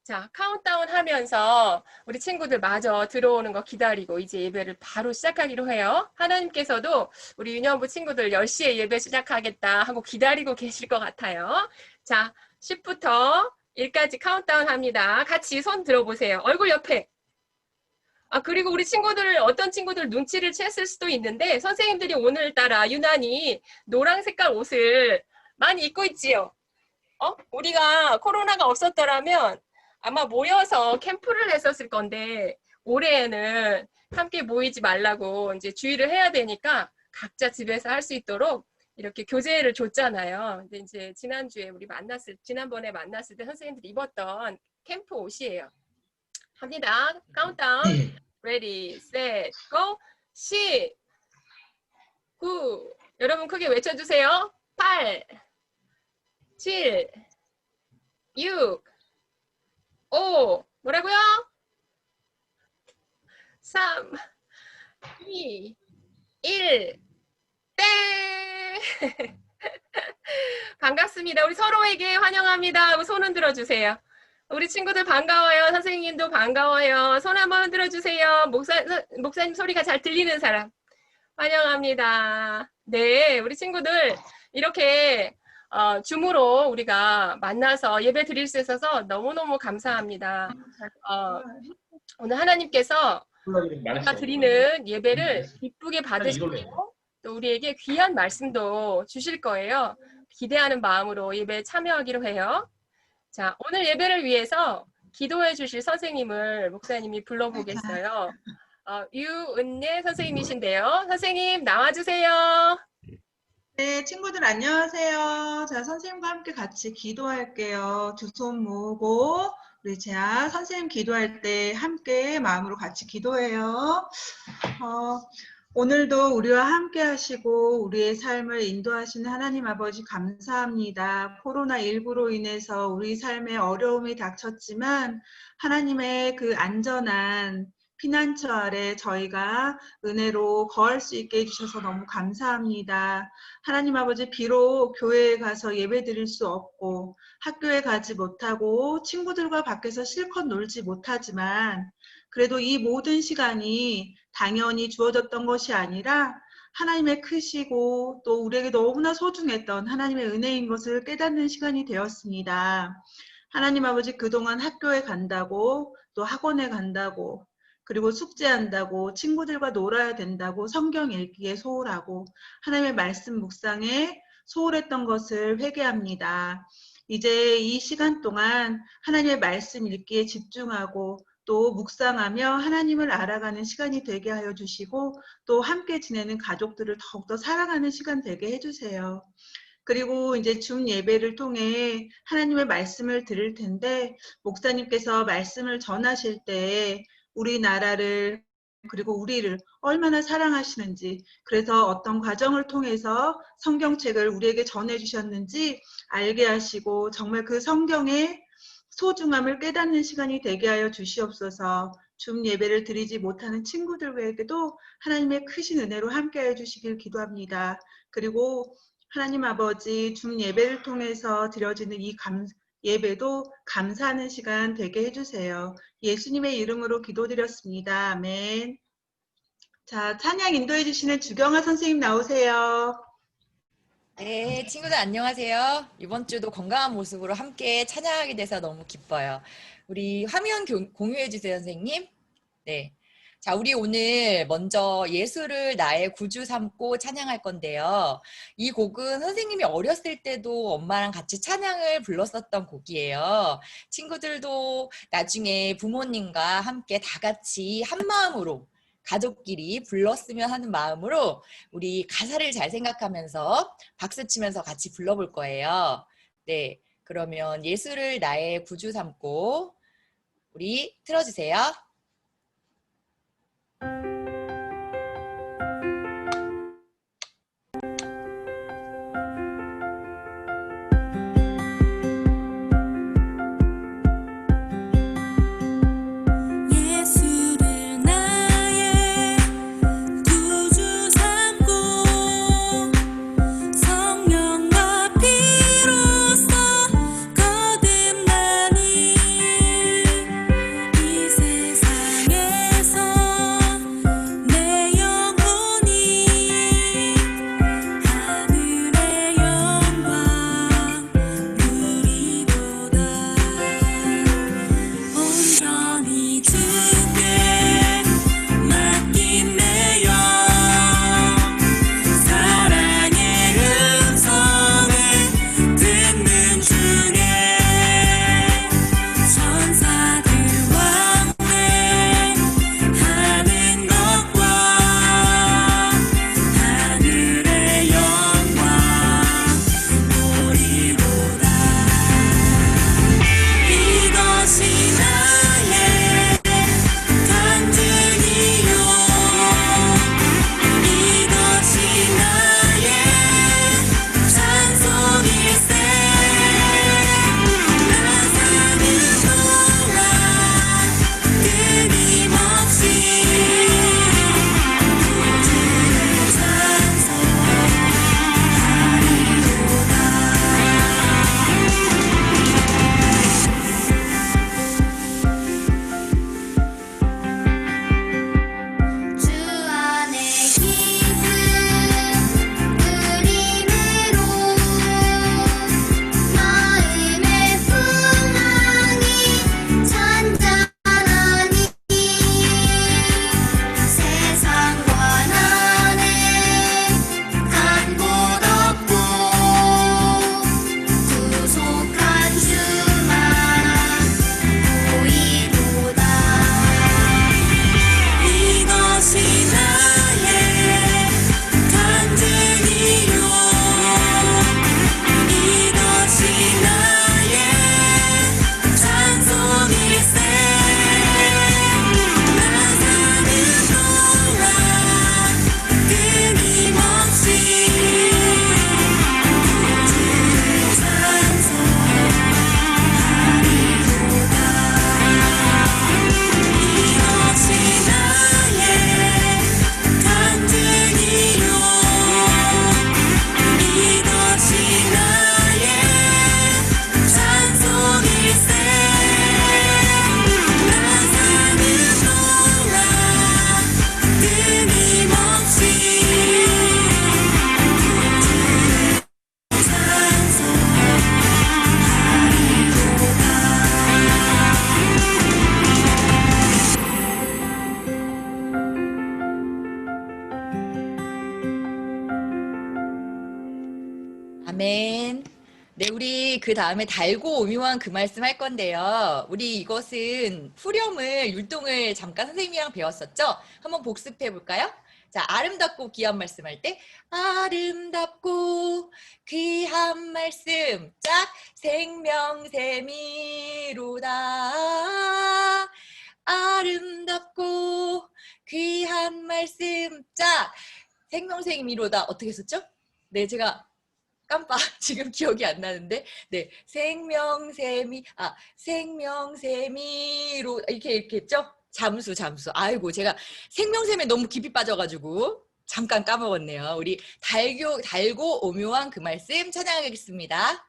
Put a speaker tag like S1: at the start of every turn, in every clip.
S1: 자, 카운트다운 하면서 우리 친구들 마저 들어오는 거 기다리고 이제 예배를 바로 시작하기로 해요. 하나님께서도 우리 유년부 친구들 10시에 예배 시작하겠다 하고 기다리고 계실 것 같아요. 자, 10부터 1까지 카운트다운 합니다. 같이 손 들어보세요. 얼굴 옆에. 그리고 우리 친구들, 어떤 친구들 눈치를 챘을 수도 있는데 선생님들이 오늘따라 유난히 노란 색깔 옷을 많이 입고 있지요. 우리가 코로나가 없었더라면 아마 모여서 캠프를 했었을 건데 올해에는 함께 모이지 말라고 이제 주의를 해야 되니까 각자 집에서 할 수 있도록 이렇게 교재를 줬잖아요. 근데 이제 지난번에 만났을 때 선생님들이 입었던 캠프 옷이에요. 합니다. 카운트다운. Ready, set, go. 10, 9. 여러분 크게 외쳐주세요. 8, 7, 6, 5. 뭐라고요? 3, 2, 1. 땡! 반갑습니다. 우리 서로에게 환영합니다 하고 손 흔들어 주세요. 우리 친구들 반가워요. 선생님도 반가워요. 손 한번 흔들어 주세요. 목사님 소리가 잘 들리는 사람. 환영합니다. 네, 우리 친구들 이렇게 줌으로 우리가 만나서 예배 드릴 수 있어서 너무너무 감사합니다. 오늘 하나님께서 우리가 드리는 예배를 기쁘게 받으시고 또 우리에게 귀한 말씀도 주실 거예요. 기대하는 마음으로 예배에 참여하기로 해요. 자, 오늘 예배를 위해서 기도해 주실 선생님을 목사님이 불러보겠어요. 유은혜 선생님이신데요. 선생님 나와주세요.
S2: 네, 친구들 안녕하세요. 자, 선생님과 함께 같이 기도할게요. 두 손 모으고 우리 제가 선생님 기도할 때 함께 마음으로 같이 기도해요. 오늘도 우리와 함께 하시고 우리의 삶을 인도하시는 하나님 아버지 감사합니다. 코로나19로 인해서 우리 삶에 어려움이 닥쳤지만 하나님의 그 안전한 피난처 아래 저희가 은혜로 거할 수 있게 해주셔서 너무 감사합니다. 하나님 아버지 비록 교회에 가서 예배 드릴 수 없고 학교에 가지 못하고 친구들과 밖에서 실컷 놀지 못하지만 그래도 이 모든 시간이 당연히 주어졌던 것이 아니라 하나님의 크시고 또 우리에게 너무나 소중했던 하나님의 은혜인 것을 깨닫는 시간이 되었습니다. 하나님 아버지 그동안 학교에 간다고 또 학원에 간다고 그리고 숙제한다고 친구들과 놀아야 된다고 성경 읽기에 소홀하고 하나님의 말씀 묵상에 소홀했던 것을 회개합니다. 이제 이 시간 동안 하나님의 말씀 읽기에 집중하고 또 묵상하며 하나님을 알아가는 시간이 되게 하여 주시고 또 함께 지내는 가족들을 더욱더 사랑하는 시간 되게 해주세요. 그리고 이제 줌 예배를 통해 하나님의 말씀을 들을 텐데 목사님께서 말씀을 전하실 때 우리나라를 그리고 우리를 얼마나 사랑하시는지 그래서 어떤 과정을 통해서 성경책을 우리에게 전해주셨는지 알게 하시고 정말 그 성경의 소중함을 깨닫는 시간이 되게 하여 주시옵소서. 줌 예배를 드리지 못하는 친구들에게도 하나님의 크신 은혜로 함께해 주시길 기도합니다. 그리고 하나님 아버지 줌 예배를 통해서 드려지는 이 예배도 감사하는 시간 되게 해주세요. 예수님의 이름으로 기도드렸습니다. 아멘. 자, 찬양 인도해 주시는 주경아 선생님 나오세요.
S3: 네, 친구들 안녕하세요. 이번 주도 건강한 모습으로 함께 찬양하게 돼서 너무 기뻐요. 우리 화면 공유해 주세요, 선생님. 네. 자, 우리 오늘 먼저 예수를 나의 구주 삼고 찬양할 건데요. 이 곡은 선생님이 어렸을 때도 엄마랑 같이 찬양을 불렀었던 곡이에요. 친구들도 나중에 부모님과 함께 다 같이 한 마음으로 가족끼리 불렀으면 하는 마음으로 우리 가사를 잘 생각하면서 박수 치면서 같이 불러볼 거예요. 네, 그러면 예수를 나의 구주 삼고 우리 틀어주세요.
S4: 성령과 피로써 거듭나니
S3: 네, 우리 그 다음에 달고 오묘한 그 말씀 할 건데요. 우리 이것은 후렴을, 율동을 잠깐 선생님이랑 배웠었죠? 한번 복습해 볼까요? 자, 아름답고 귀한 말씀 할 때, 아름답고 귀한 말씀, 짝, 생명샘이로다. 아름답고 귀한 말씀, 짝, 생명샘이로다. 어떻게 썼죠? 네, 제가 깜빡 지금 기억이 안 나는데 네 생명샘이로 이렇게 했죠. 잠수 아이고 제가 생명샘에 너무 깊이 빠져가지고 잠깐 까먹었네요. 우리 달고 오묘한 그 말씀 찬양하겠습니다.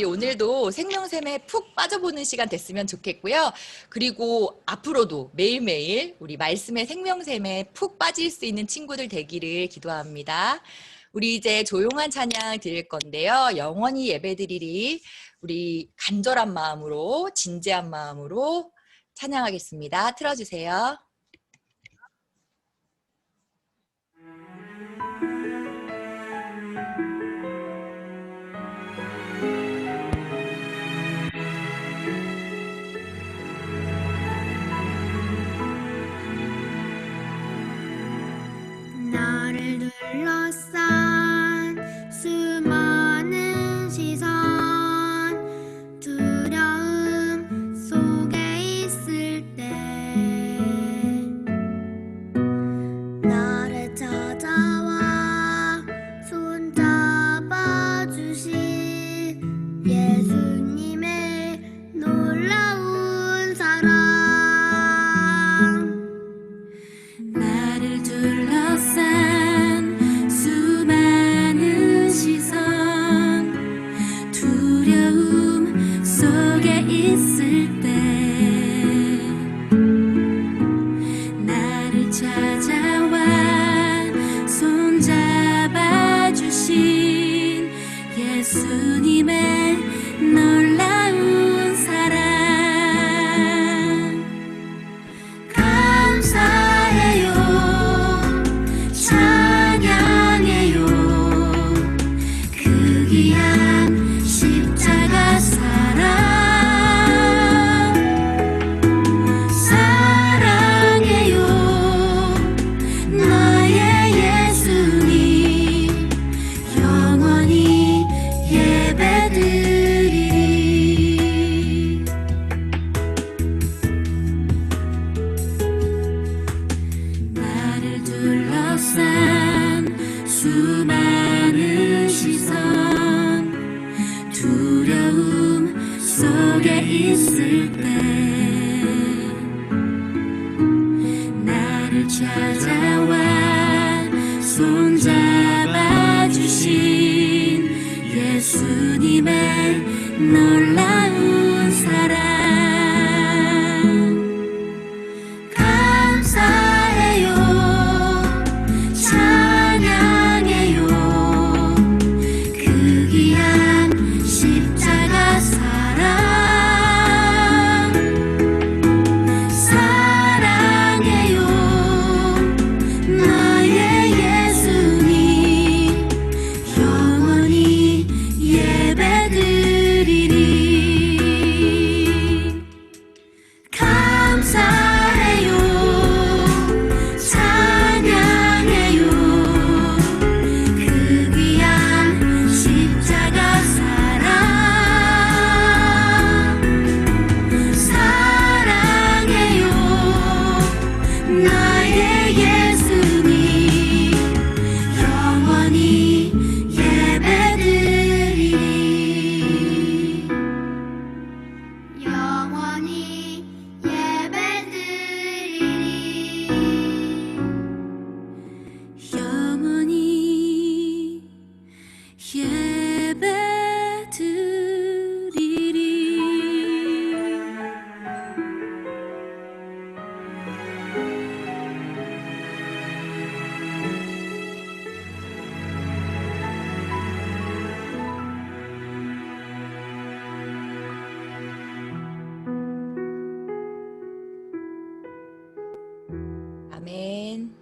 S3: 오늘도 생명샘에 푹 빠져보는 시간 됐으면 좋겠고요. 그리고 앞으로도 매일매일 우리 말씀의 생명샘에 푹 빠질 수 있는 친구들 되기를 기도합니다. 우리 이제 조용한 찬양 드릴 건데요. 영원히 예배드리리 우리 간절한 마음으로 진지한 마음으로 찬양하겠습니다. 틀어주세요.
S4: 나를 둘러싼 수많은 시선 두려움 속에 있을 때 예수님의 놀라운 사랑 감사해요 찬양해요 그 귀한 십자가 사랑 사랑해요 나의 예수님 영원히 예배드리리 나를 둘러싼 수많은 시선 두려움 속에 있을 때 나를 찾아와 손잡아 주신 예수님의 놀라운 사랑 감사해요 찬양해요 그 귀한 십자가 사랑 사랑해요 나의 예수님 영원히 예배드리리 감사해요 찬양해요 그 귀한 십자가 사랑 사랑해요 나의 예수님 영원히 예배드리리 영원히 예배드리리 영원히
S3: 아멘.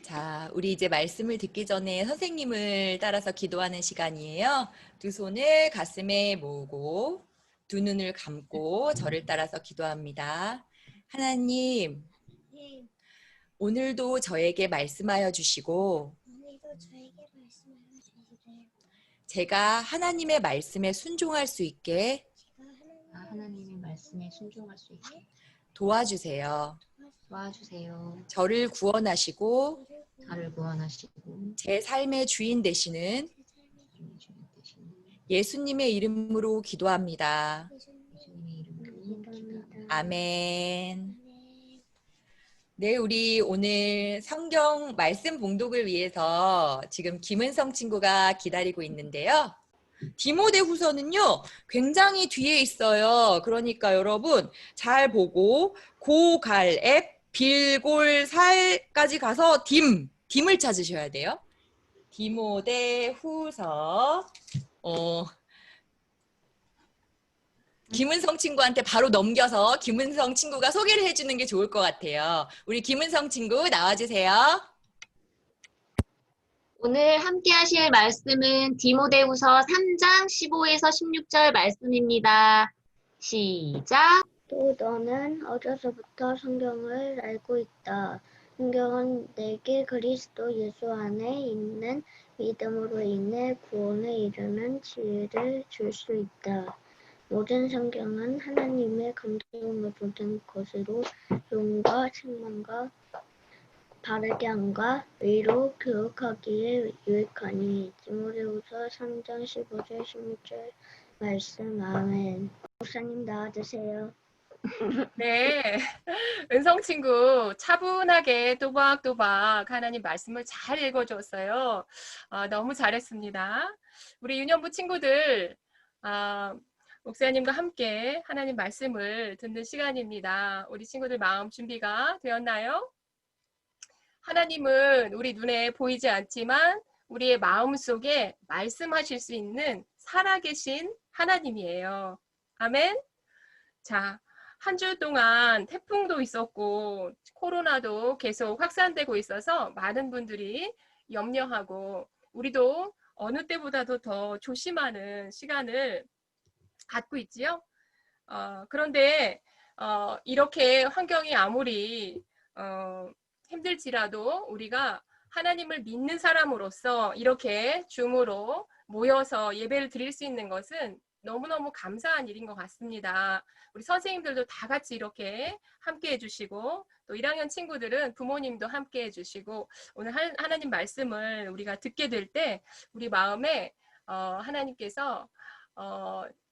S3: 자, 우리 이제 말씀을 듣기 전에 선생님을 따라서 기도하는 시간이에요. 두 손을 가슴에 모으고 두 눈을 감고 저를 따라서 기도합니다. 하나님, 오늘도 저에게 말씀하여 주시고 제가 하나님의 말씀에 순종할 수 있게
S5: 하나님의 말씀에 순종할 수 있게
S3: 도와주세요.
S5: 도와주세요.
S3: 저를 구원하시고
S5: 저를 구원하시고
S3: 제 삶의 주인 되시는
S5: 주님 되시는
S3: 예수님의 이름으로 기도합니다.
S5: 예수님의 이름으로 기도합니다.
S3: 아멘. 네, 우리 오늘 성경 말씀 봉독을 위해서 지금 김은성 친구가 기다리고 있는데요. 디모데후서는요, 굉장히 뒤에 있어요. 그러니까 여러분 잘 보고 고갈앱 빌골살까지 가서 딤을 찾으셔야 돼요. 디모데후서. 김은성 친구한테 바로 넘겨서 김은성 친구가 소개를 해주는 게 좋을 것 같아요. 우리 김은성 친구 나와주세요.
S6: 오늘 함께 하실 말씀은 디모데후서 3장 15에서 16절 말씀입니다. 시작!
S7: 또 너는 어려서부터 성경을 알고 있다. 성경은 내게 그리스도 예수 안에 있는 믿음으로 인해 구원에 이르는 지혜를 줄 수 있다. 모든 성경은 하나님의 감동으로 된 것으로 용과 책망과 바르게 함과 의로 교육하기에 유익하니. 디모데후서 3장 15절 16절 말씀. 아멘. 목사님 나와주세요.
S1: 네, 은성 친구 차분하게 또박또박 하나님 말씀을 잘 읽어줬어요. 너무 잘했습니다. 우리 유년부 친구들, 목사님과 함께 하나님 말씀을 듣는 시간입니다. 우리 친구들 마음 준비가 되었나요? 하나님은 우리 눈에 보이지 않지만 우리의 마음 속에 말씀하실 수 있는 살아계신 하나님이에요. 아멘. 자, 한 주 동안 태풍도 있었고 코로나도 계속 확산되고 있어서 많은 분들이 염려하고 우리도 어느 때보다도 더 조심하는 시간을 갖고 있지요. 그런데 이렇게 환경이 아무리 힘들지라도 우리가 하나님을 믿는 사람으로서 이렇게 줌으로 모여서 예배를 드릴 수 있는 것은 너무너무 감사한 일인 것 같습니다. 우리 선생님들도 다 같이 이렇게 함께 해주시고 또 1학년 친구들은 부모님도 함께 해주시고 오늘 하나님 말씀을 우리가 듣게 될 때 우리 마음에 하나님께서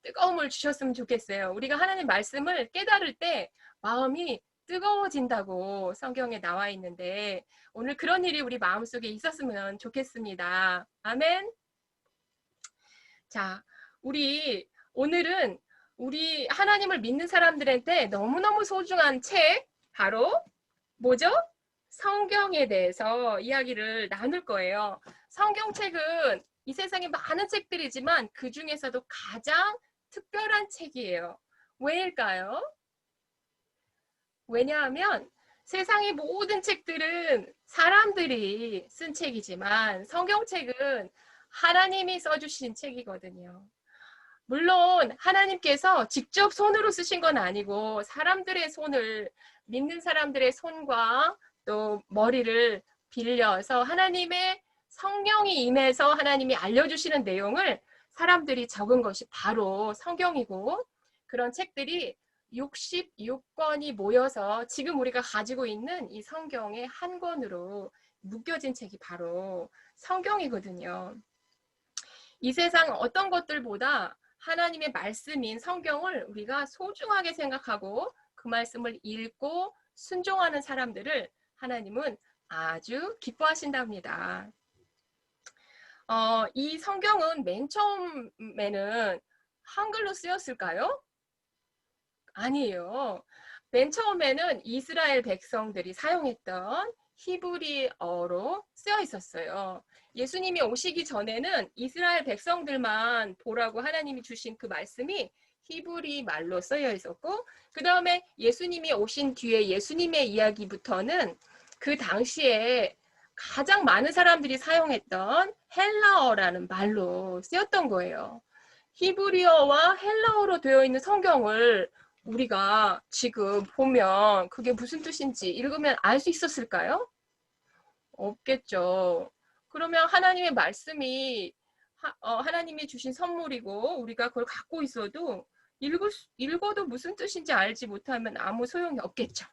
S1: 뜨거움을 주셨으면 좋겠어요. 우리가 하나님 말씀을 깨달을 때 마음이 뜨거워진다고 성경에 나와 있는데 오늘 그런 일이 우리 마음속에 있었으면 좋겠습니다. 아멘. 자, 오늘은 우리 하나님을 믿는 사람들한테 너무너무 소중한 책 바로 뭐죠? 성경에 대해서 이야기를 나눌 거예요. 성경책은 이 세상에 많은 책들이지만 그 중에서도 가장 특별한 책이에요. 왜일까요? 왜냐하면 세상의 모든 책들은 사람들이 쓴 책이지만 성경책은 하나님이 써주신 책이거든요. 물론 하나님께서 직접 손으로 쓰신 건 아니고 사람들의 손을 믿는 사람들의 손과 또 머리를 빌려서 하나님의 성령이 임해서 하나님이 알려주시는 내용을 사람들이 적은 것이 바로 성경이고 그런 책들이 66권이 모여서 지금 우리가 가지고 있는 이 성경의 한 권으로 묶여진 책이 바로 성경이거든요. 이 세상 어떤 것들보다 하나님의 말씀인 성경을 우리가 소중하게 생각하고 그 말씀을 읽고 순종하는 사람들을 하나님은 아주 기뻐하신답니다. 이 성경은 맨 처음에는 한글로 쓰였을까요? 아니에요. 맨 처음에는 이스라엘 백성들이 사용했던 히브리어로 쓰여 있었어요. 예수님이 오시기 전에는 이스라엘 백성들만 보라고 하나님이 주신 그 말씀이 히브리 말로 쓰여 있었고 그 다음에 예수님이 오신 뒤에 예수님의 이야기부터는 그 당시에 가장 많은 사람들이 사용했던 헬라어라는 말로 쓰였던 거예요. 히브리어와 헬라어로 되어 있는 성경을 우리가 지금 보면 그게 무슨 뜻인지 읽으면 알 수 있었을까요? 없겠죠. 그러면 하나님의 말씀이 하나님이 주신 선물이고 우리가 그걸 갖고 있어도 읽어도 무슨 뜻인지 알지 못하면 아무 소용이 없겠죠.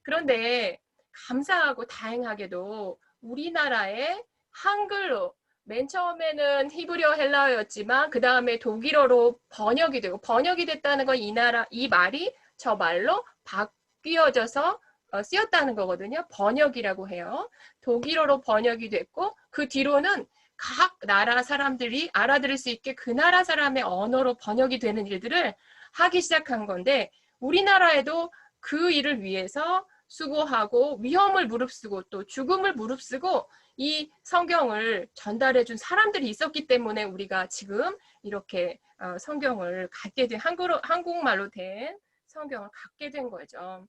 S1: 그런데 감사하고 다행하게도 우리나라의 한글로 맨 처음에는 히브리어 헬라어였지만 그 다음에 독일어로 번역이 되고 번역이 됐다는 건 이 말이 저 말로 바뀌어져서 쓰였다는 거거든요. 번역이라고 해요. 독일어로 번역이 됐고 그 뒤로는 각 나라 사람들이 알아들을 수 있게 그 나라 사람의 언어로 번역이 되는 일들을 하기 시작한 건데 우리나라에도 그 일을 위해서 수고하고 위험을 무릅쓰고 또 죽음을 무릅쓰고 이 성경을 전달해 준 사람들이 있었기 때문에 우리가 지금 이렇게 성경을 갖게 된 한국말로 된 성경을 갖게 된 거죠.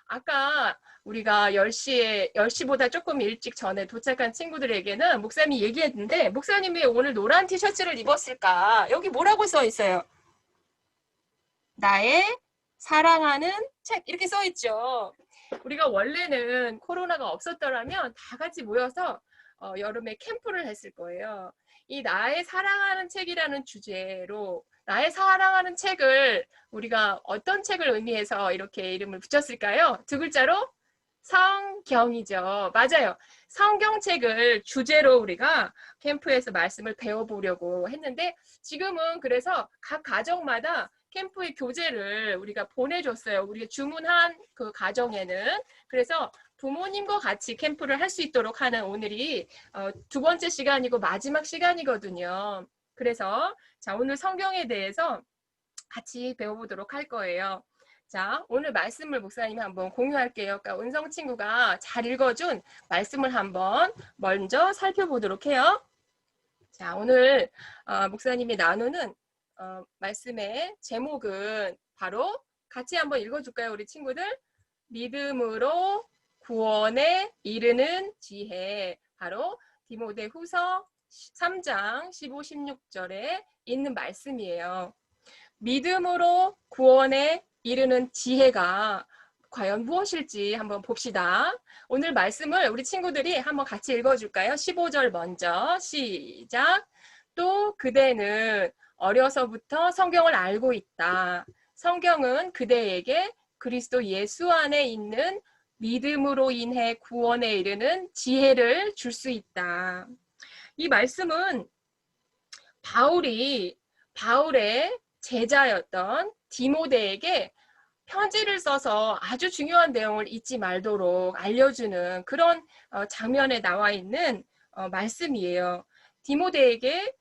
S1: 아까 우리가 10시보다 조금 일찍 전에 도착한 친구들에게는 목사님이 얘기했는데 목사님이 왜 오늘 노란 티셔츠를 입었을까? 여기 뭐라고 써 있어요? 나의 사랑하는 책 이렇게 써 있죠. 우리가 원래는 코로나가 없었더라면 다 같이 모여서 여름에 캠프를 했을 거예요. 이 나의 사랑하는 책이라는 주제로 나의 사랑하는 책을 우리가 어떤 책을 의미해서 이렇게 이름을 붙였을까요? 두 글자로 성경이죠. 맞아요. 성경책을 주제로 우리가 캠프에서 말씀을 배워보려고 했는데 지금은 그래서 각 가정마다 캠프의 교재를 우리가 보내줬어요. 우리가 주문한 그 가정에는. 그래서 부모님과 같이 캠프를 할 수 있도록 하는 오늘이 두 번째 시간이고 마지막 시간이거든요. 그래서 자 오늘 성경에 대해서 같이 배워보도록 할 거예요. 자 오늘 말씀을 목사님이 한번 공유할게요. 그러니까 은성 친구가 잘 읽어준 말씀을 한번 먼저 살펴보도록 해요. 자, 오늘 목사님이 나누는 말씀의 제목은 바로 같이 한번 읽어줄까요, 우리 친구들? 믿음으로 구원에 이르는 지혜. 바로 디모데후서 3장 15, 16절에 있는 말씀이에요. 믿음으로 구원에 이르는 지혜가 과연 무엇일지 한번 봅시다. 오늘 말씀을 우리 친구들이 한번 같이 읽어줄까요? 15절 먼저 시작. 또 그대는 어려서부터 성경을 알고 있다. 성경은 그대에게 그리스도 예수 안에 있는 믿음으로 인해 구원에 이르는 지혜를 줄 수 있다. 이 말씀은 바울의 제자였던 디모데에게 편지를 써서 아주 중요한 내용을 잊지 말도록 알려주는 그런 장면에 나와 있는 말씀이에요. 디모데에게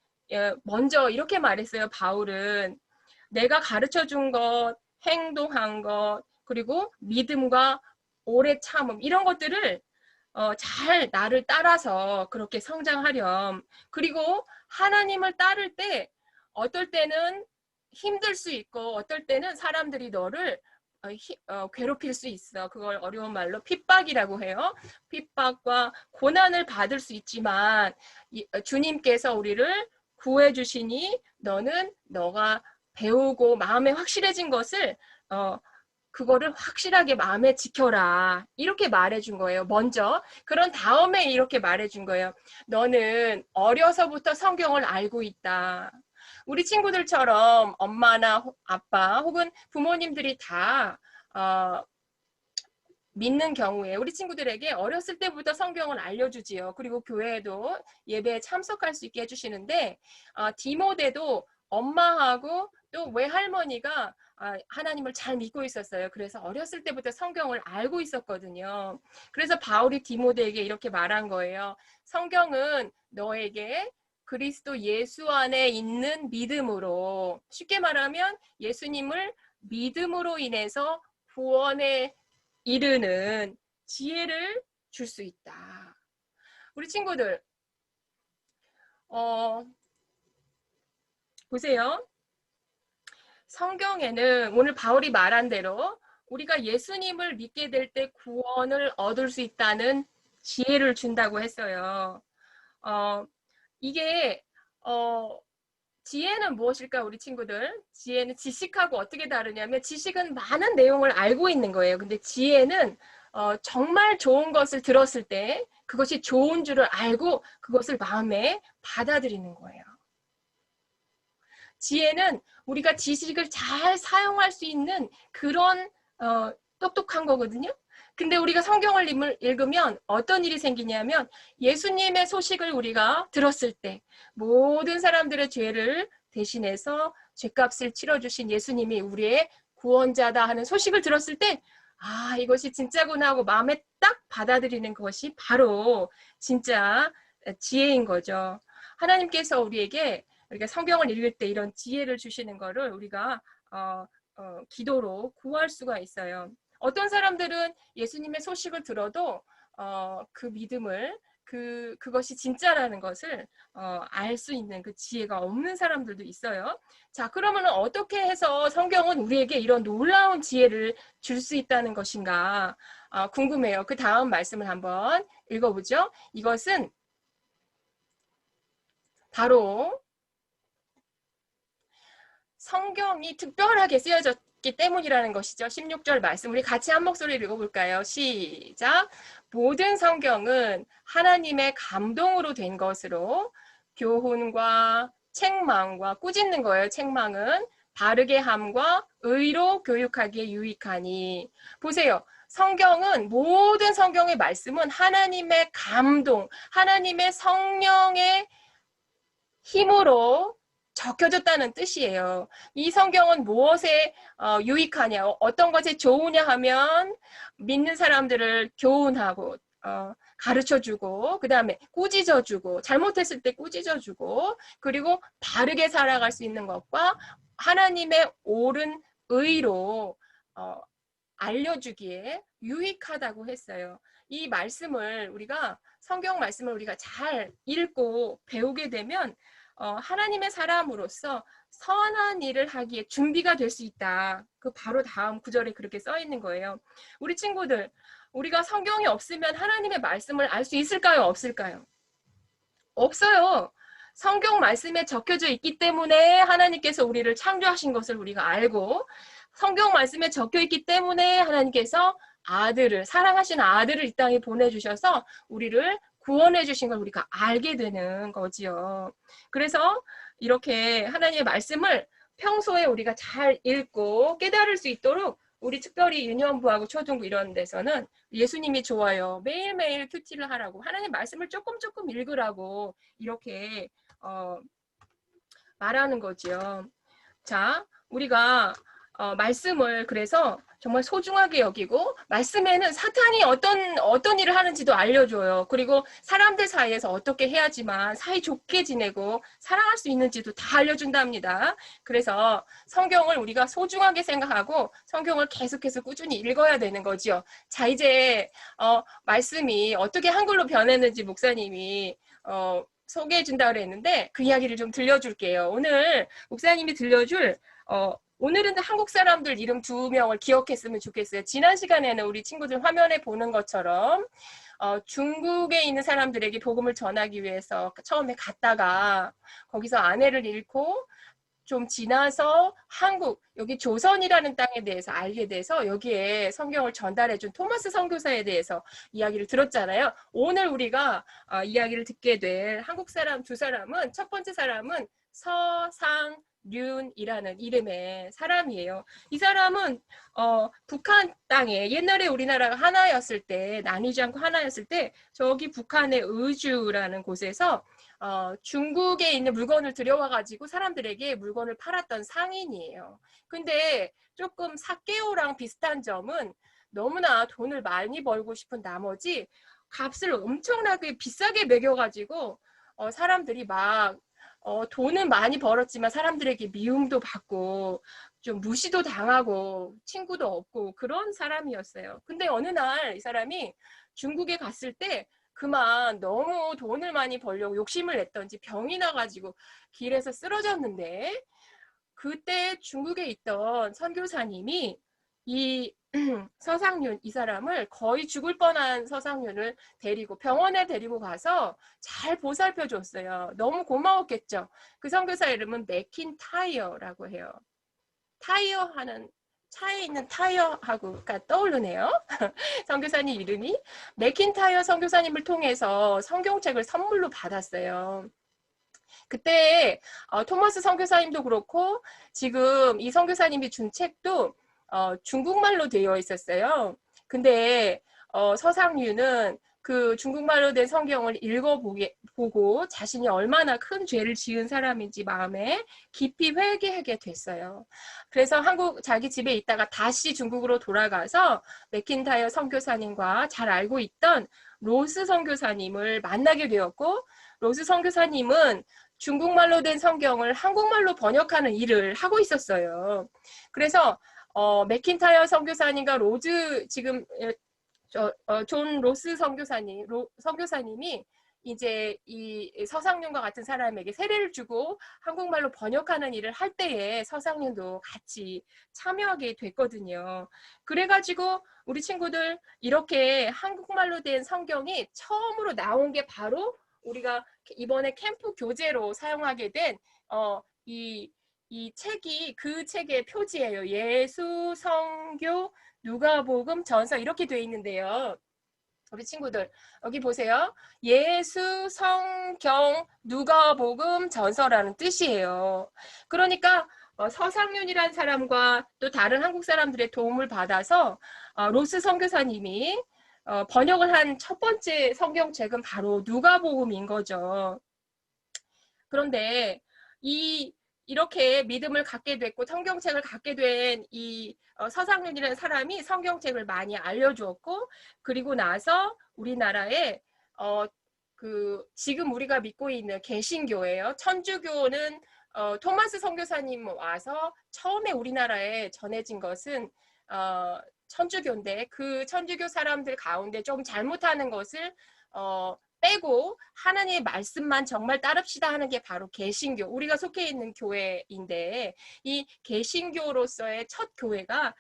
S1: 먼저 이렇게 말했어요. 바울은 내가 가르쳐준 것, 행동한 것, 그리고 믿음과 오래 참음 이런 것들을 잘 나를 따라서 그렇게 성장하렴. 그리고 하나님을 따를 때 어떨 때는 힘들 수 있고 어떨 때는 사람들이 너를 괴롭힐 수 있어. 그걸 어려운 말로 핍박이라고 해요. 핍박과 고난을 받을 수 있지만 주님께서 우리를 구해 주시니 너가 배우고 마음에 확실해진 것을 그거를 확실하게 마음에 지켜라. 이렇게 말해준 거예요. 먼저. 그런 다음에 이렇게 말해준 거예요. 너는 어려서부터 성경을 알고 있다. 우리 친구들처럼 엄마나 아빠 혹은 부모님들이 다 믿는 경우에 우리 친구들에게 어렸을 때부터 성경을 알려주지요. 그리고 교회에도 예배에 참석할 수 있게 해주시는데 디모데도 엄마하고 또 외할머니가 하나님을 잘 믿고 있었어요. 그래서 어렸을 때부터 성경을 알고 있었거든요. 그래서 바울이 디모데에게 이렇게 말한 거예요. 성경은 너에게 그리스도 예수 안에 있는 믿음으로, 쉽게 말하면 예수님을 믿음으로 인해서 구원에 이르는 지혜를 줄 수 있다. 우리 친구들 보세요. 성경에는 오늘 바울이 말한 대로 우리가 예수님을 믿게 될 때 구원을 얻을 수 있다는 지혜를 준다고 했어요. 이게 지혜는 무엇일까, 우리 친구들? 지혜는 지식하고 어떻게 다르냐면 지식은 많은 내용을 알고 있는 거예요. 근데 지혜는 정말 좋은 것을 들었을 때 그것이 좋은 줄을 알고 그것을 마음에 받아들이는 거예요. 지혜는 우리가 지식을 잘 사용할 수 있는 그런 똑똑한 거거든요. 근데 우리가 성경을 읽으면 어떤 일이 생기냐면 예수님의 소식을 우리가 들었을 때 모든 사람들의 죄를 대신해서 죄값을 치러주신 예수님이 우리의 구원자다 하는 소식을 들었을 때 이것이 진짜구나 하고 마음에 딱 받아들이는 것이 바로 진짜 지혜인 거죠. 하나님께서 우리가 성경을 읽을 때 이런 지혜를 주시는 거를 우리가 기도로 구할 수가 있어요. 어떤 사람들은 예수님의 소식을 들어도 그 믿음을 그것이 진짜라는 것을 알 수 있는 그 지혜가 없는 사람들도 있어요. 자, 그러면 어떻게 해서 성경은 우리에게 이런 놀라운 지혜를 줄 수 있다는 것인가 궁금해요. 그 다음 말씀을 한번 읽어보죠. 이것은 바로 성경이 특별하게 쓰여졌기 때문이라는 것이죠. 16절 말씀 우리 같이 한 목소리로 읽어볼까요? 시작. 모든 성경은 하나님의 감동으로 된 것으로 교훈과 책망과 꾸짖는 거예요. 책망은 바르게 함과 의로 교육하기에 유익하니. 보세요. 성경은 모든 성경의 말씀은 하나님의 감동, 하나님의 성령의 힘으로 적혀졌다는 뜻이에요. 이 성경은 무엇에 유익하냐, 어떤 것에 좋으냐 하면 믿는 사람들을 교훈하고 가르쳐주고 그 다음에 꾸짖어주고 잘못했을 때 꾸짖어주고 그리고 바르게 살아갈 수 있는 것과 하나님의 옳은 의로 알려주기에 유익하다고 했어요. 이 말씀을 우리가 성경 말씀을 우리가 잘 읽고 배우게 되면 하나님의 사람으로서 선한 일을 하기에 준비가 될 수 있다. 그 바로 다음 구절에 그렇게 써 있는 거예요. 우리 친구들, 우리가 성경이 없으면 하나님의 말씀을 알 수 있을까요? 없을까요? 없어요. 성경 말씀에 적혀져 있기 때문에 하나님께서 우리를 창조하신 것을 우리가 알고, 성경 말씀에 적혀 있기 때문에 하나님께서 아들을, 사랑하신 아들을 이 땅에 보내주셔서 우리를 구원해 주신 걸 우리가 알게 되는 거지요. 그래서 이렇게 하나님의 말씀을 평소에 우리가 잘 읽고 깨달을 수 있도록 우리 특별히 유년부하고 초등부 이런 데서는 예수님이 좋아요. 매일매일 큐티를 하라고, 하나님 말씀을 조금 읽으라고 이렇게 말하는 거지요. 자, 우리가 말씀을 그래서 정말 소중하게 여기고, 말씀에는 사탄이 어떤 일을 하는지도 알려줘요. 그리고 사람들 사이에서 어떻게 해야지만 사이 좋게 지내고 사랑할 수 있는지도 다 알려준답니다. 그래서 성경을 우리가 소중하게 생각하고 성경을 계속해서 꾸준히 읽어야 되는 거죠. 자, 이제 말씀이 어떻게 한글로 변했는지 목사님이 소개해 준다고 그랬는데 그 이야기를 좀 들려줄게요. 오늘 목사님이 들려줄 오늘은 한국 사람들 이름 2명을 기억했으면 좋겠어요. 지난 시간에는 우리 친구들 화면에 보는 것처럼 중국에 있는 사람들에게 복음을 전하기 위해서 처음에 갔다가 거기서 아내를 잃고 좀 지나서 한국, 여기 조선이라는 땅에 대해서 알게 돼서 여기에 성경을 전달해준 토마스 선교사에 대해서 이야기를 들었잖아요. 오늘 우리가 이야기를 듣게 될 한국 사람 2사람은, 첫 번째 사람은 서상륜이라는 이름의 사람이에요. 이 사람은 북한 땅에, 옛날에 우리나라가 하나였을 때, 나뉘지 않고 하나였을 때 저기 북한의 의주라는 곳에서 중국에 있는 물건을 들여와가지고 사람들에게 물건을 팔았던 상인이에요. 근데 조금 사케오랑 비슷한 점은 너무나 돈을 많이 벌고 싶은 나머지 값을 엄청나게 비싸게 매겨가지고 사람들이 막 돈은 많이 벌었지만 사람들에게 미움도 받고 좀 무시도 당하고 친구도 없고 그런 사람이었어요. 근데 어느 날 이 사람이 중국에 갔을 때 그만 너무 돈을 많이 벌려고 욕심을 냈던지 병이 나가지고 길에서 쓰러졌는데, 그때 중국에 있던 선교사님이 이 서상륜, 이 사람을 거의 죽을 뻔한 서상륜을 데리고 병원에 데리고 가서 잘 보살펴 줬어요. 너무 고마웠겠죠. 그 선교사 이름은 맥킨타이어라고 해요. 타이어 하는, 차에 있는 타이어하고가 떠오르네요. 선교사님 이름이. 맥킨타이어 선교사님을 통해서 성경책을 선물로 받았어요. 그때 토마스 선교사님도 그렇고 지금 이 선교사님이 준 책도 중국말로 되어 있었어요. 근데 서상륜은 그 중국말로 된 성경을 읽어보고 자신이 얼마나 큰 죄를 지은 사람인지 마음에 깊이 회개하게 됐어요. 그래서 자기 집에 있다가 다시 중국으로 돌아가서 맥킨타이어 선교사님과 잘 알고 있던 로스 선교사님을 만나게 되었고, 로스 선교사님은 중국말로 된 성경을 한국말로 번역하는 일을 하고 있었어요. 그래서 맥킨타이어 선교사님과 지금 존 로스 선교사님이 이제 이 서상륜과 같은 사람에게 세례를 주고 한국말로 번역하는 일을 할 때에 서상륜도 같이 참여하게 됐거든요. 그래가지고 우리 친구들 이렇게 한국말로 된 성경이 처음으로 나온 게 바로 우리가 이번에 캠프 교재로 사용하게 된 이 책이 그 책의 표지예요. 예수, 성교, 누가복음, 전서 이렇게 돼 있는데요. 우리 친구들 여기 보세요. 예수, 성경, 누가복음, 전서라는 뜻이에요. 그러니까 서상륜이라는 사람과 또 다른 한국 사람들의 도움을 받아서 로스 선교사님이 번역을 한 첫 번째 성경책은 바로 누가복음인 거죠. 그런데 이렇게 믿음을 갖게 됐고 성경책을 갖게 된 이 서상륜이라는 사람이 성경책을 많이 알려주었고, 그리고 나서 우리나라에 지금 우리가 믿고 있는 개신교예요. 천주교는 토마스 선교사님 와서 처음에 우리나라에 전해진 것은 천주교인데 그 천주교 사람들 가운데 좀 잘못하는 것을 빼고 하나님의 말씀만 정말 따릅시다 하는 게 바로 개신교, 우리가 속해 있는 교회인데, 이 개신교로서의 첫 교회가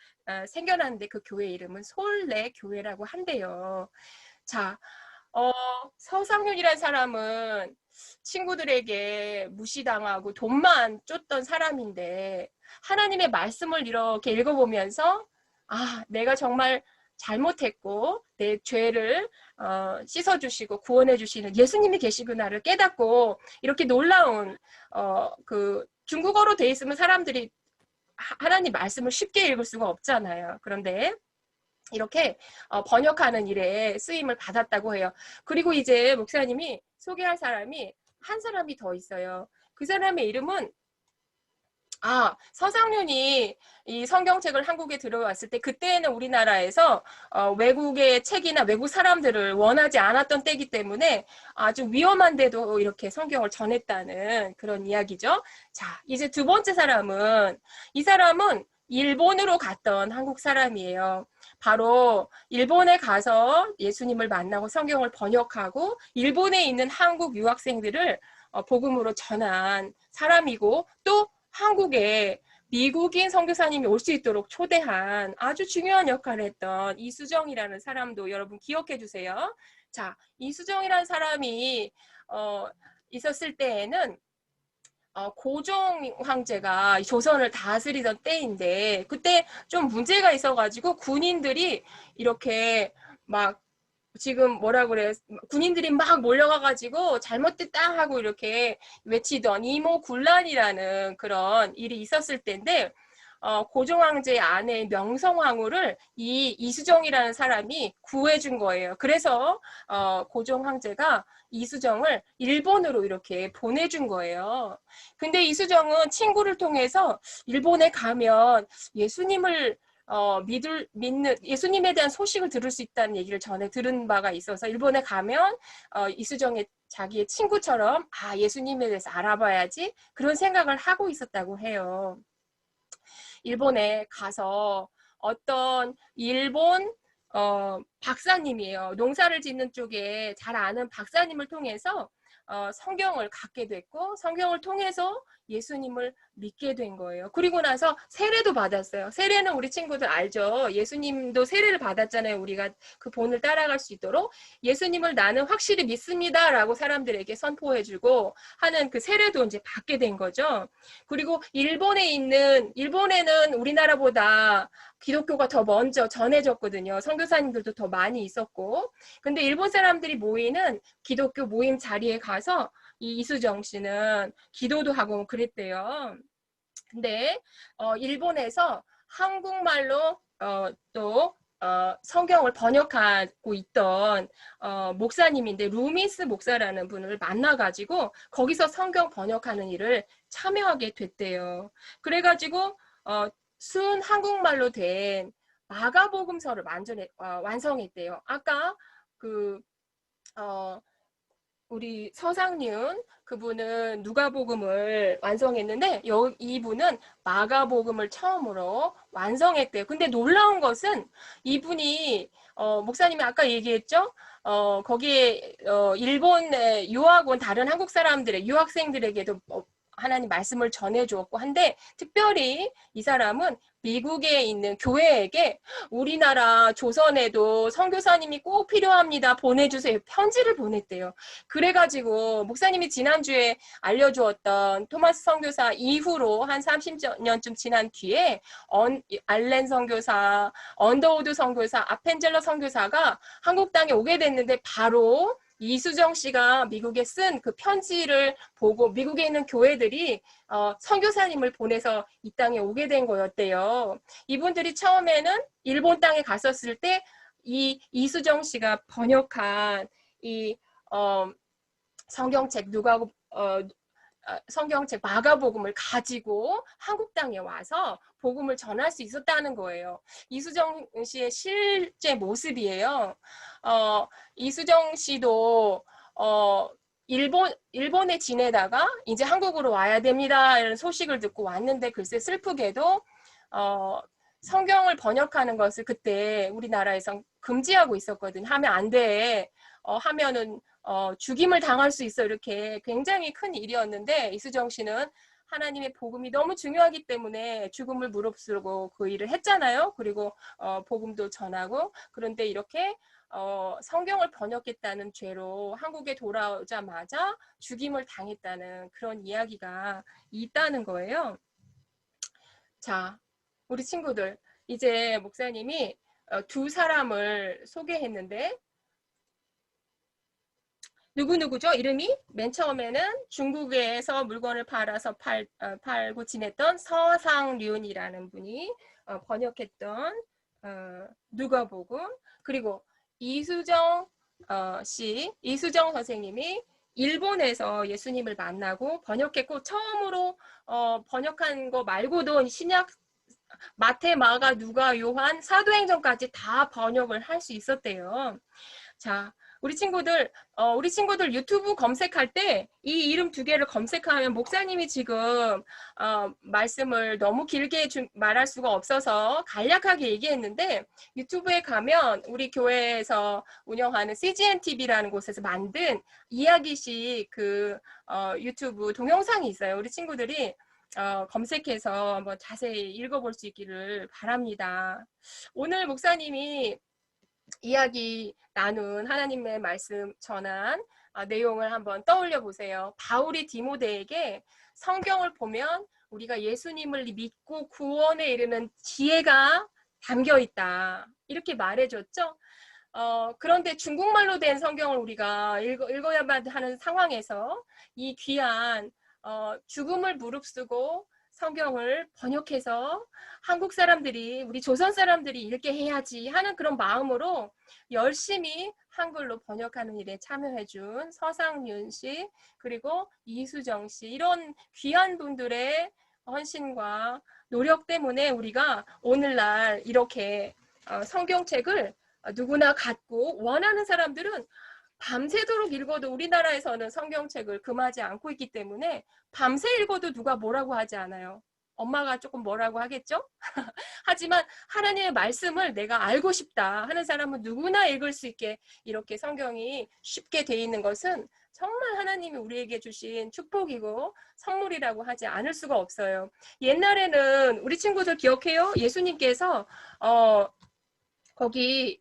S1: 생겨났는데 그 교회 이름은 솔레 교회라고 한대요. 자, 서상윤이라는 사람은 친구들에게 무시당하고 돈만 쫓던 사람인데, 하나님의 말씀을 이렇게 읽어보면서 내가 정말 잘못했고 내 죄를 씻어주시고 구원해주시는 예수님이 계시구나를 깨닫고, 이렇게 놀라운 그 중국어로 돼 있으면 사람들이 하나님 말씀을 쉽게 읽을 수가 없잖아요. 그런데 이렇게 번역하는 일에 쓰임을 받았다고 해요. 그리고 이제 목사님이 소개할 사람이 한 사람이 더 있어요. 그 사람의 이름은 서상윤이 이 성경책을 한국에 들어왔을 때, 그때는 우리나라에서 외국의 책이나 외국 사람들을 원하지 않았던 때이기 때문에 아주 위험한데도 이렇게 성경을 전했다는 그런 이야기죠. 자, 이제 두 번째 사람은, 이 사람은 일본으로 갔던 한국 사람이에요. 바로 일본에 가서 예수님을 만나고 성경을 번역하고 일본에 있는 한국 유학생들을 복음으로 전한 사람이고, 또 한국에 미국인 선교사님이 올 수 있도록 초대한 아주 중요한 역할을 했던 이수정이라는 사람도 여러분 기억해 주세요. 자, 이수정이라는 사람이 있었을 때에는 고종 황제가 조선을 다스리던 때인데, 그때 좀 문제가 있어가지고 군인들이 이렇게 막, 지금 뭐라 그래, 군인들이 막 몰려가가지고 잘못됐다 하고 이렇게 외치던 이모군란이라는 그런 일이 있었을 때인데, 고종 황제의 아내 명성황후를 이 이수정이라는 사람이 구해준 거예요. 그래서 고종 황제가 이수정을 일본으로 이렇게 보내준 거예요. 근데 이수정은 친구를 통해서 일본에 가면 예수님을 믿는, 예수님에 대한 소식을 들을 수 있다는 얘기를 전에 들은 바가 있어서 일본에 가면 이수정의 자기의 친구처럼 예수님에 대해서 알아봐야지, 그런 생각을 하고 있었다고 해요. 일본에 가서 어떤 일본 박사님이에요. 농사를 짓는 쪽에 잘 아는 박사님을 통해서 성경을 갖게 됐고, 성경을 통해서 예수님을 믿게 된 거예요. 그리고 나서 세례도 받았어요. 세례는 우리 친구들 알죠? 예수님도 세례를 받았잖아요. 우리가 그 본을 따라갈 수 있도록 예수님을 나는 확실히 믿습니다 라고 사람들에게 선포해주고 하는 그 세례도 이제 받게 된 거죠. 그리고 일본에는 우리나라보다 기독교가 더 먼저 전해졌거든요. 선교사님들도 더 많이 있었고. 근데 일본 사람들이 모이는 기독교 모임 자리에 가서 이 이수정 씨는 기도도 하고 그랬대요. 근데 일본에서 한국말로 또 성경을 번역하고 있던 목사님인데, 루미스 목사라는 분을 만나가지고 거기서 성경 번역하는 일을 참여하게 됐대요. 그래가지고 순 한국말로 된 마가복음서를 완성했대요. 아까 우리 서상윤 그분은 누가복음을 완성했는데, 이분은 마가복음을 처음으로 완성했대요. 근데 놀라운 것은 이분이 목사님이 아까 얘기했죠? 거기에 일본에 유학 온 다른 한국 사람들의 유학생들에게도 하나님 말씀을 전해주었고 한데, 특별히 이 사람은 미국에 있는 교회에게 우리나라 조선에도 선교사님이 꼭 필요합니다, 보내주세요, 편지를 보냈대요. 그래가지고 목사님이 지난주에 알려주었던 토마스 선교사 이후로 한 30년쯤 지난 뒤에 알렌 선교사, 언더우드 선교사, 아펜젤러 선교사가 한국 땅에 오게 됐는데, 바로 이수정 씨가 미국에 쓴 그 편지를 보고 미국에 있는 교회들이 선교사님을 보내서 이 땅에 오게 된 거였대요. 이분들이 처음에는 일본 땅에 갔었을 때 이 이수정 씨가 번역한 이 성경책 성경책 마가복음을 가지고 한국 땅에 와서 복음을 전할 수 있었다는 거예요. 이수정 씨의 실제 모습이에요. 이수정 씨도 일본에 지내다가 이제 한국으로 와야 됩니다 이런 소식을 듣고 왔는데, 글쎄 슬프게도 성경을 번역하는 것을 그때 우리나라에서 금지하고 있었거든요. 하면 안 돼. 하면은 죽임을 당할 수 있어. 이렇게 굉장히 큰 일이었는데 이수정 씨는 하나님의 복음이 너무 중요하기 때문에 죽음을 무릅쓰고 그 일을 했잖아요. 그리고 복음도 전하고. 그런데 이렇게 성경을 번역했다는 죄로 한국에 돌아오자마자 죽임을 당했다는 그런 이야기가 있다는 거예요. 자, 우리 친구들, 이제 목사님이 두 사람을 소개했는데 누구누구죠? 이름이 맨 처음에는 중국에서 물건을 팔아서 팔고 지냈던 서상륜이라는 분이 번역했던 누가복음, 그리고 이수정 이수정 선생님이 일본에서 예수님을 만나고 번역했고, 처음으로 번역한 거 말고도 신약 마태, 마가, 누가, 요한, 사도행전까지 다 번역을 할 수 있었대요. 자, 우리 친구들 유튜브 검색할 때 이 이름 두 개를 검색하면, 목사님이 지금 말씀을 너무 길게 말할 수가 없어서 간략하게 얘기했는데, 유튜브에 가면 우리 교회에서 운영하는 CGN TV라는 곳에서 만든 이야기식 유튜브 동영상이 있어요. 우리 친구들이 검색해서 한번 자세히 읽어볼 수 있기를 바랍니다. 오늘 목사님이 이야기 나눈 하나님의 말씀 전한 내용을 한번 떠올려 보세요. 바울이 디모데에게 성경을 보면 우리가 예수님을 믿고 구원에 이르는 지혜가 담겨 있다, 이렇게 말해줬죠. 그런데 중국말로 된 성경을 우리가 읽어야만 하는 상황에서 이 귀한 죽음을 무릅쓰고 성경을 번역해서 한국 사람들이, 우리 조선 사람들이 읽게 해야지 하는 그런 마음으로 열심히 한글로 번역하는 일에 참여해준 서상윤 씨, 그리고 이수정 씨, 이런 귀한 분들의 헌신과 노력 때문에 우리가 오늘날 이렇게 성경책을 누구나 갖고, 원하는 사람들은 밤새도록 읽어도, 우리나라에서는 성경책을 금하지 않고 있기 때문에 밤새 읽어도 누가 뭐라고 하지 않아요. 엄마가 조금 뭐라고 하겠죠? 하지만 하나님의 말씀을 내가 알고 싶다 하는 사람은 누구나 읽을 수 있게 이렇게 성경이 쉽게 돼 있는 것은 정말 하나님이 우리에게 주신 축복이고 선물이라고 하지 않을 수가 없어요. 옛날에는 우리 친구들 기억해요? 예수님께서 거기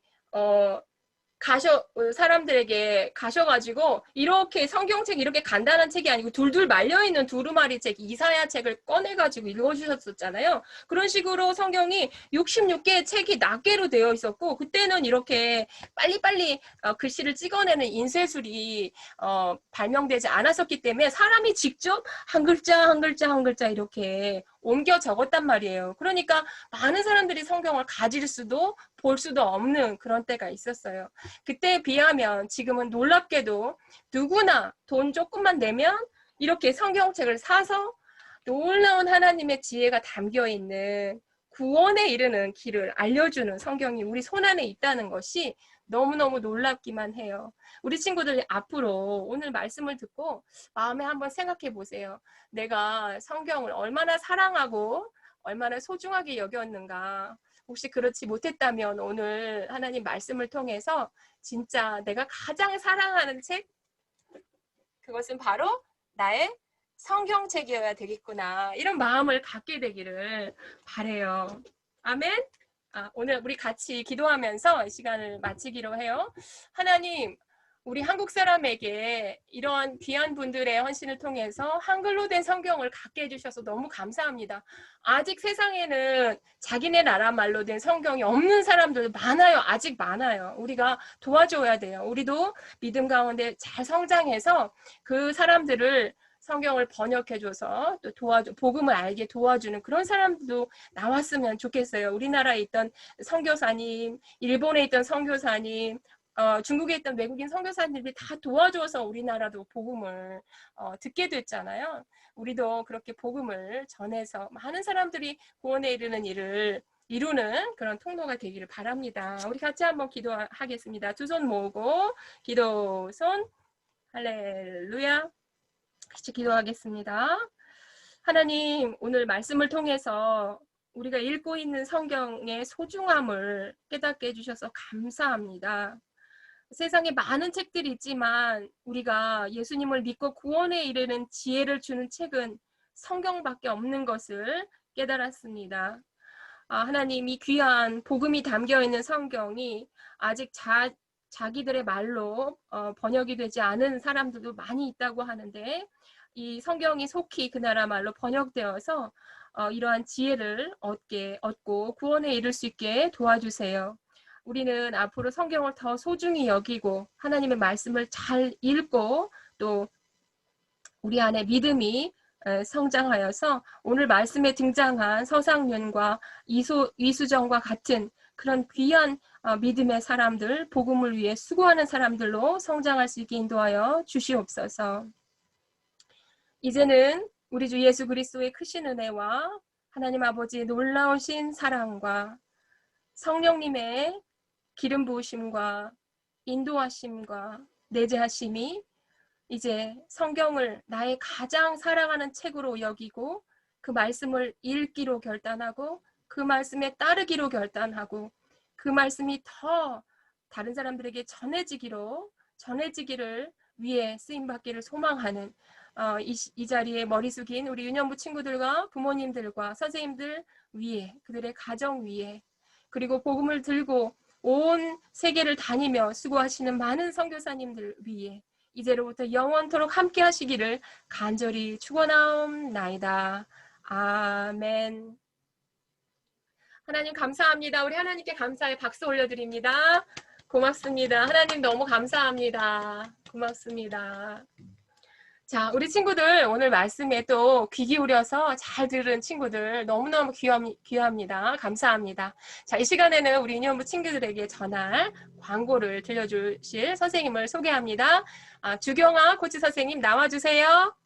S1: 사람들에게 가셔가지고 이렇게 성경책, 이렇게 간단한 책이 아니고 둘둘 말려있는 두루마리 책, 이사야 책을 꺼내가지고 읽어주셨었잖아요. 그런 식으로 성경이 66개의 책이 낱개로 되어 있었고, 그때는 이렇게 빨리빨리 글씨를 찍어내는 인쇄술이 발명되지 않았었기 때문에 사람이 직접 한 글자 한 글자 한 글자 이렇게 옮겨 적었단 말이에요. 그러니까 많은 사람들이 성경을 가질 수도 볼 수도 없는 그런 때가 있었어요. 그때에 비하면 지금은 놀랍게도 누구나 돈 조금만 내면 이렇게 성경책을 사서 놀라운 하나님의 지혜가 담겨있는 구원에 이르는 길을 알려주는 성경이 우리 손안에 있다는 것이 너무너무 놀랍기만 해요. 우리 친구들이 앞으로 오늘 말씀을 듣고 마음에 한번 생각해 보세요. 내가 성경을 얼마나 사랑하고 얼마나 소중하게 여겼는가. 혹시 그렇지 못했다면 오늘 하나님 말씀을 통해서 진짜 내가 가장 사랑하는 책, 그것은 바로 나의 성경책이어야 되겠구나, 이런 마음을 갖게 되기를 바래요. 아멘. 오늘 우리 같이 기도하면서 시간을 마치기로 해요. 하나님, 우리 한국 사람에게 이런 귀한 분들의 헌신을 통해서 한글로 된 성경을 갖게 해주셔서 너무 감사합니다. 아직 세상에는 자기네 나라 말로 된 성경이 없는 사람들 많아요. 아직 많아요. 우리가 도와줘야 돼요. 우리도 믿음 가운데 잘 성장해서 그 사람들을 성경을 번역해줘서 또 복음을 알게 도와주는 그런 사람도 나왔으면 좋겠어요. 우리나라에 있던 선교사님, 일본에 있던 선교사님, 중국에 있던 외국인 선교사님들이 다 도와줘서 우리나라도 복음을 듣게 됐잖아요. 우리도 그렇게 복음을 전해서 많은 사람들이 구원에 이르는 일을 이루는 그런 통로가 되기를 바랍니다. 우리 같이 한번 기도하겠습니다. 두 손 모으고 기도 손, 할렐루야. 같이 기도하겠습니다. 하나님, 오늘 말씀을 통해서 우리가 읽고 있는 성경의 소중함을 깨닫게 해주셔서 감사합니다. 세상에 많은 책들이 있지만 우리가 예수님을 믿고 구원에 이르는 지혜를 주는 책은 성경밖에 없는 것을 깨달았습니다. 하나님이 귀한 복음이 담겨있는 성경이 아직 자기들의 말로 번역이 되지 않은 사람들도 많이 있다고 하는데, 이 성경이 속히 그 나라 말로 번역되어서 이러한 지혜를 얻고 구원에 이를 수 있게 도와주세요. 우리는 앞으로 성경을 더 소중히 여기고 하나님의 말씀을 잘 읽고 또 우리 안에 믿음이 성장하여서 오늘 말씀에 등장한 서상윤과 이수정과 같은 그런 귀한 믿음의 사람들, 복음을 위해 수고하는 사람들로 성장할 수 있게 인도하여 주시옵소서. 이제는 우리 주 예수 그리스도의 크신 은혜와 하나님 아버지의 놀라우신 사랑과 성령님의 기름 부으심과 인도하심과 내재하심이 이제 성경을 나의 가장 사랑하는 책으로 여기고 그 말씀을 읽기로 결단하고 그 말씀에 따르기로 결단하고 그 말씀이 더 다른 사람들에게 전해지기를 위해 쓰임받기를 소망하는 이 자리에 머리 숙인 우리 유년부 친구들과 부모님들과 선생님들 위에, 그들의 가정 위에, 그리고 복음을 들고 온 세계를 다니며 수고하시는 많은 선교사님들 위에 이제로부터 영원토록 함께 하시기를 간절히 축원하옵나이다. 아멘. 하나님 감사합니다. 우리 하나님께 감사의 박수 올려드립니다. 고맙습니다. 하나님 너무 감사합니다. 고맙습니다. 자, 우리 친구들 오늘 말씀에 또 귀 기울여서 잘 들은 친구들 너무너무 귀합니다. 감사합니다. 자, 이 시간에는 우리 유년부 친구들에게 전할 광고를 들려주실 선생님을 소개합니다. 주경아 코치 선생님 나와주세요.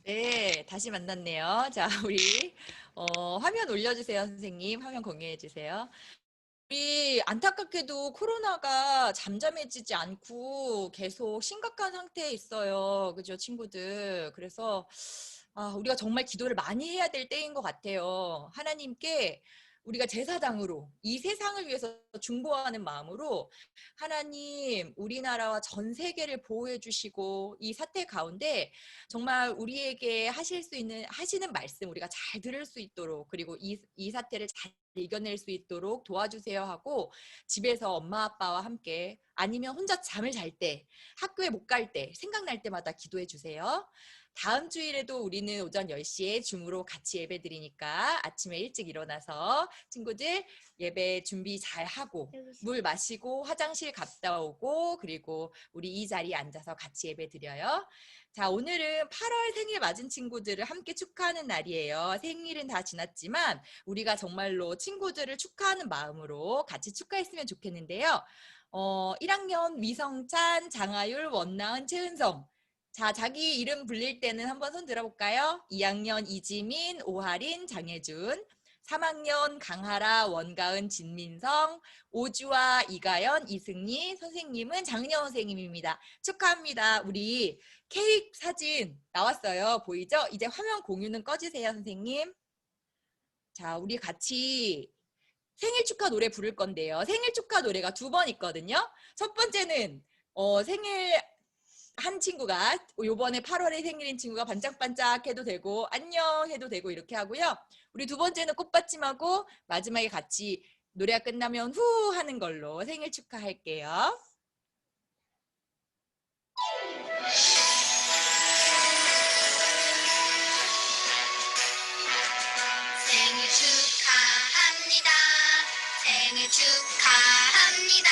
S3: 네, 다시 만났네요. 자, 우리 화면 올려주세요, 선생님. 화면 공유해주세요. 우리 안타깝게도 코로나가 잠잠해지지 않고 계속 심각한 상태에 있어요. 그죠, 친구들? 그래서 우리가 정말 기도를 많이 해야 될 때인 것 같아요. 하나님께 우리가 제사장으로 이 세상을 위해서 중보하는 마음으로 하나님 우리나라와 전 세계를 보호해 주시고 이 사태 가운데 정말 우리에게 하시는 말씀 우리가 잘 들을 수 있도록, 그리고 이 사태를 잘 이겨낼 수 있도록 도와주세요 하고, 집에서 엄마 아빠와 함께 아니면 혼자 잠을 잘 때, 학교에 못 갈 때, 생각날 때마다 기도해 주세요. 다음 주일에도 우리는 오전 10시에 줌으로 같이 예배 드리니까 아침에 일찍 일어나서 친구들 예배 준비 잘 하고 물 마시고 화장실 갔다 오고, 그리고 우리 이 자리에 앉아서 같이 예배 드려요. 자, 오늘은 8월 생일 맞은 친구들을 함께 축하하는 날이에요. 생일은 다 지났지만 우리가 정말로 친구들을 축하하는 마음으로 같이 축하했으면 좋겠는데요. 1학년 위성찬, 장하율, 원나은, 최은성. 자, 자기 이름 불릴 때는 한번 손 들어볼까요? 2학년 이지민, 오하린, 장혜준, 3학년 강하라, 원가은, 진민성, 오주아, 이가연, 이승리, 선생님은 장은영 선생님입니다. 축하합니다. 우리 케이크 사진 나왔어요. 보이죠? 이제 화면 공유는 꺼주세요, 선생님. 자, 우리 같이 생일 축하 노래 부를 건데요. 생일 축하 노래가 2번 있거든요. 첫 번째는 생일 한 친구가 요번에 8월에 생일인 친구가 반짝반짝 해도 되고 안녕 해도 되고 이렇게 하고요. 우리 두 번째는 꽃받침하고 마지막에 같이 노래가 끝나면 후 하는 걸로 생일 축하할게요.
S4: 생일 축하합니다. 생일 축하합니다.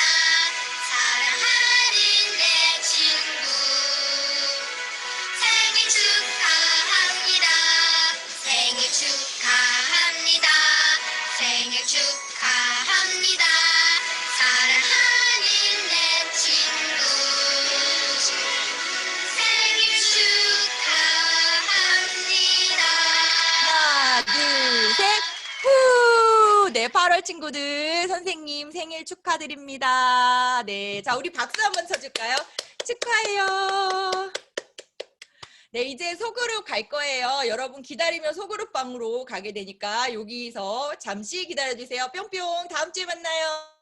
S4: 사랑하는 내 친구 생일 축하합니다. 생일 축하합니다. 생일 축하합니다. 사랑하는 내 친구 생일 축하합니다.
S3: 하나, 둘, 셋, 후! 네, 8월 친구들 선생님 생일 축하드립니다. 네, 자, 우리 박수 한번 쳐줄까요? 축하해요. 네, 이제 소그룹 갈 거예요. 여러분 기다리면 소그룹 방으로 가게 되니까 여기서 잠시 기다려주세요. 뿅뿅, 다음 주에 만나요.